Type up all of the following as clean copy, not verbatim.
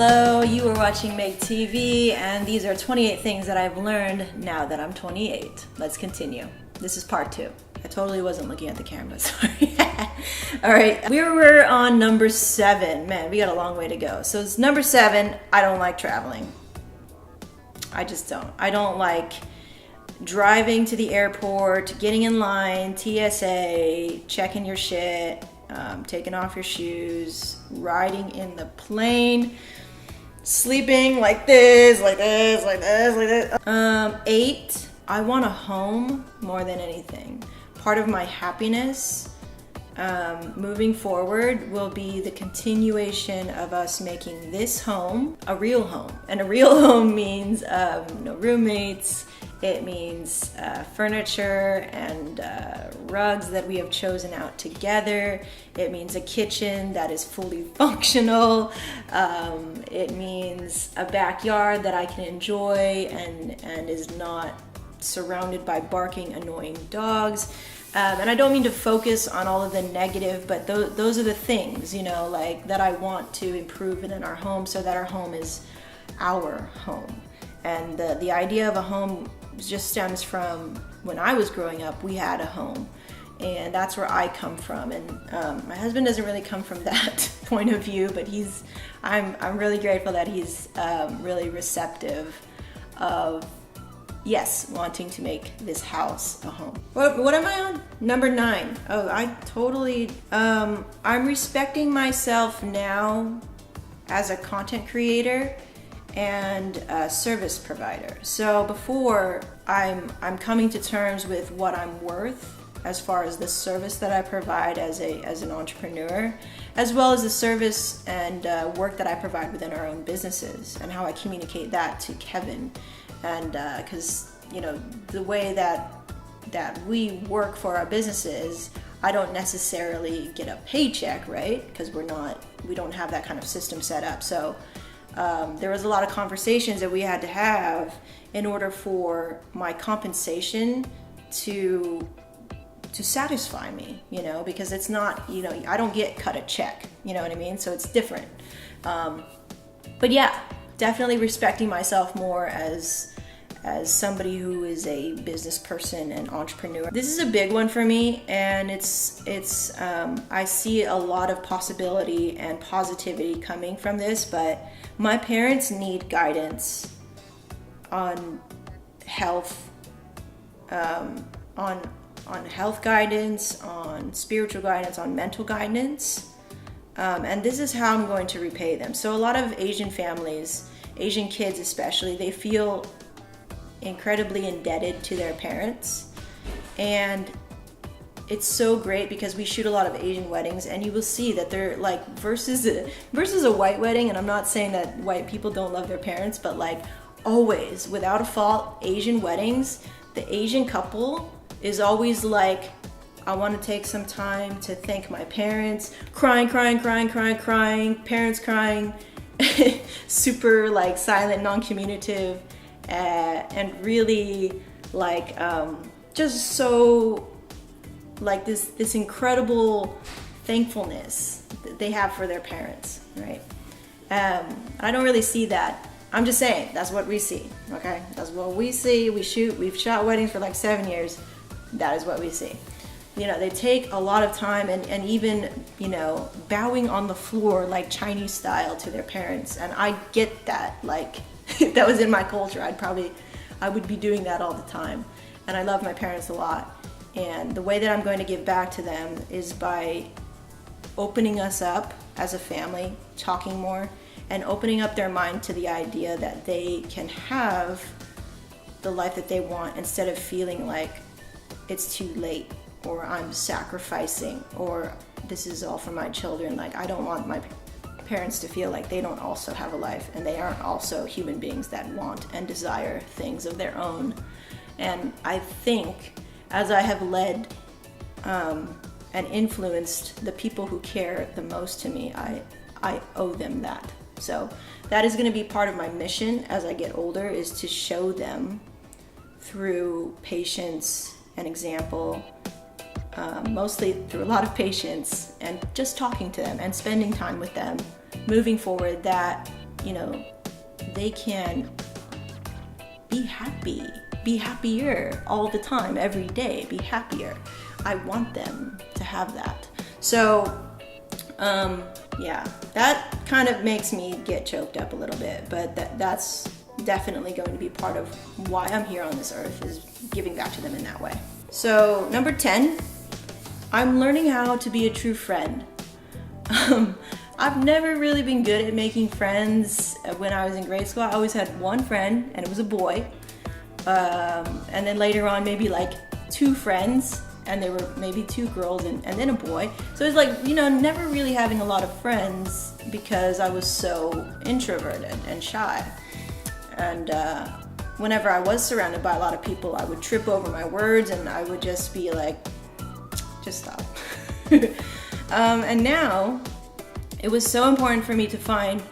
Hello, you are watching Make TV, and these are 28 things that I've learned now that I'm 28. Let's continue. This is part 2. I totally wasn't looking at the camera, sorry. All right, we were on number 7. Man, we got a long way to go. So it's number 7, I don't like traveling. I just don't. I don't like driving to the airport, getting in line, TSA, checking your shit, taking off your shoes, riding in the plane, sleeping like this, like this, like this, like this. 8, I want a home more than anything. Part of my happiness moving forward will be the continuation of us making this home a real home. And a real home means no roommates. It means furniture and rugs that we have chosen out together. It means a kitchen that is fully functional. It means a backyard that I can enjoy and is not surrounded by barking, annoying dogs. And I don't mean to focus on all of the negative, but those are the things, you know, like that I want to improve in our home so that our home is our home. And the idea of a home just stems from when I was growing up, we had a home. And that's where I come from. And my husband doesn't really come from that point of view, but I'm really grateful that he's really receptive of, yes, wanting to make this house a home. What am I on? Number 9. Oh, I totally, I'm respecting myself now as a content creator and a service provider. So before, I'm coming to terms with what I'm worth as far as the service that I provide as an entrepreneur, as well as the service and work that I provide within our own businesses, and how I communicate that to Kevin. And because you know, the way that we work for our businesses, I don't necessarily get a paycheck, right? Because we don't have that kind of system set up. So there was a lot of conversations that we had to have in order for my compensation to satisfy me, you know, because it's not, you know, I don't get cut a check, you know what I mean? So it's different. But yeah, definitely respecting myself more as somebody who is a business person and entrepreneur. This is a big one for me, and it's I see a lot of possibility and positivity coming from this, but my parents need guidance on health, on health guidance, on spiritual guidance, on mental guidance, and this is how I'm going to repay them. So a lot of Asian families, Asian kids especially, they feel incredibly indebted to their parents, and it's so great because we shoot a lot of Asian weddings, and you will see that they're like versus a white wedding. And I'm not saying that white people don't love their parents, but like always, without a fault, Asian weddings, the Asian couple is always like, I want to take some time to thank my parents, crying, parents crying, super like silent, non-communicative, and really like just so like this incredible thankfulness that they have for their parents, right? I don't really see that. I'm just saying that's what we see, okay? That's what we see. We've shot weddings for like 7 years. That is what we see. You know, they take a lot of time and even, you know, bowing on the floor like Chinese style to their parents. And I get that, like if that was in my culture, I would be doing that all the time. And I love my parents a lot. And the way that I'm going to give back to them is by opening us up as a family, talking more, and opening up their mind to the idea that they can have the life that they want instead of feeling like it's too late, or I'm sacrificing, or this is all for my children. Like, I don't want my parents to feel like they don't also have a life, and they aren't also human beings that want and desire things of their own. And I think as I have led and influenced the people who care the most to me, I owe them that. So that is going to be part of my mission as I get older, is to show them through patience and example, mostly through a lot of patience and just talking to them and spending time with them, moving forward, that you know, they can be happy, be happier all the time, every day, be happier. I want them to have that. So, yeah, that kind of makes me get choked up a little bit, but that's definitely going to be part of why I'm here on this earth, is giving back to them in that way. So, number 10, I'm learning how to be a true friend. I've never really been good at making friends. When I was in grade school, I always had one friend, and it was a boy. And then later on, maybe like 2 friends, and they were maybe 2 girls and then a boy. So it's like, you know, never really having a lot of friends because I was so introverted and shy. And whenever I was surrounded by a lot of people, I would trip over my words and I would just be like, just stop. And now, it was so important for me to find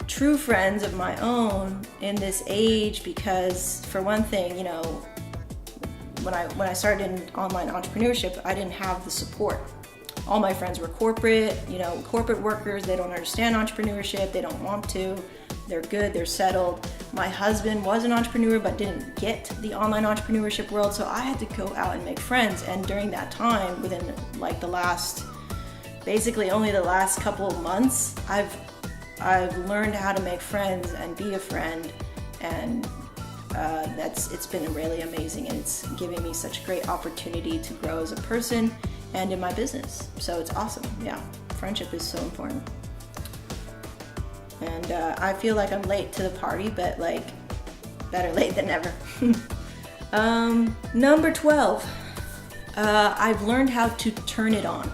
true friends of my own in this age because, for one thing, you know, when I started in online entrepreneurship, I didn't have the support. All my friends were corporate, you know, corporate workers. They don't understand entrepreneurship. They don't want to. They're good. They're settled. My husband was an entrepreneur but didn't get the online entrepreneurship world, so I had to go out and make friends. And during that time, within like basically only the last couple of months, I've learned how to make friends and be a friend, and it's been really amazing, and it's giving me such a great opportunity to grow as a person and in my business. So it's awesome. Yeah, friendship is so important. And I feel like I'm late to the party, but like, better late than never. Number 12, I've learned how to turn it on.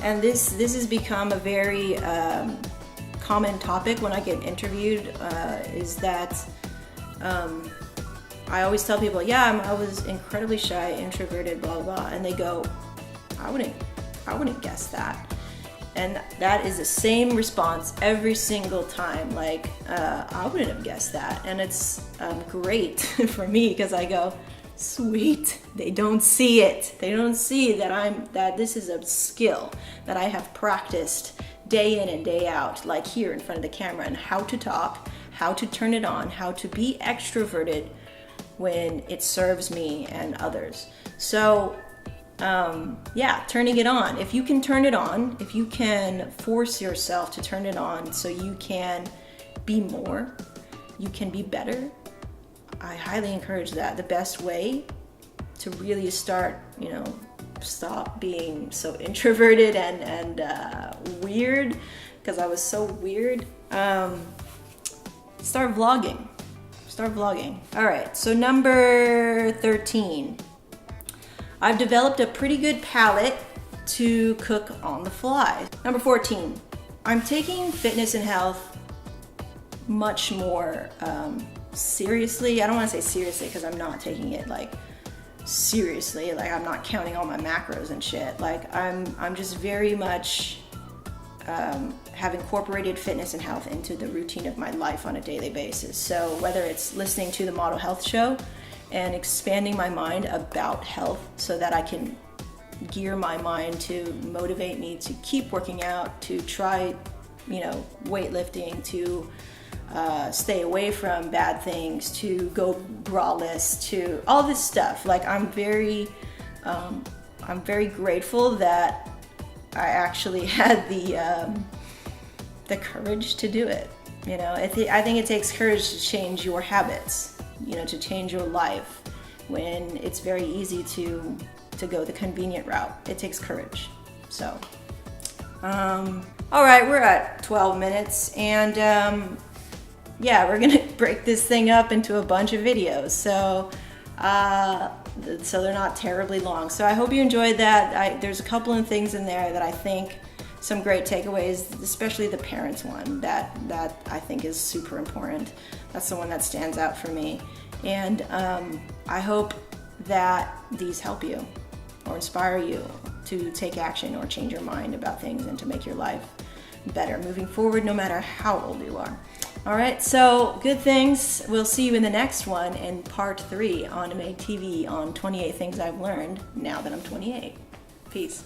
And this has become a very common topic when I get interviewed, is that I always tell people, yeah, I was incredibly shy, introverted, blah, blah, blah. And they go, I wouldn't guess that. And that is the same response every single time. Like, I wouldn't have guessed that. And it's great for me because I go, sweet. They don't see it. They don't see that this is a skill that I have practiced day in and day out, like here in front of the camera, and how to talk, how to turn it on, how to be extroverted when it serves me and others. So, yeah, turning it on. If you can turn it on, if you can force yourself to turn it on so you can be more, you can be better, I highly encourage that. The best way to really start, you know, stop being so introverted and weird, because I was so weird, start vlogging. All right, so number 13. I've developed a pretty good palate to cook on the fly. Number 14, I'm taking fitness and health much more seriously. I don't want to say seriously because I'm not taking it like seriously. Like, I'm not counting all my macros and shit. Like, I'm just very much have incorporated fitness and health into the routine of my life on a daily basis. So whether it's listening to the Model Health Show and expanding my mind about health so that I can gear my mind to motivate me to keep working out, to try, you know, weightlifting, to stay away from bad things, to go braless, to all this stuff. Like, I'm very grateful that I actually had the courage to do it. You know, I think it takes courage to change your habits, you know, to change your life when it's very easy to go the convenient route. It takes courage. So, all right, we're at 12 minutes, and yeah, we're gonna break this thing up into a bunch of videos. So they're not terribly long. So I hope you enjoyed that. There's a couple of things in there that I think, some great takeaways, especially the parents one, that I think is super important. That's the one that stands out for me. And I hope that these help you or inspire you to take action or change your mind about things and to make your life better moving forward, no matter how old you are. All right, so good things. We'll see you in the next one in part 3 on Made TV on 28 things I've learned now that I'm 28. Peace.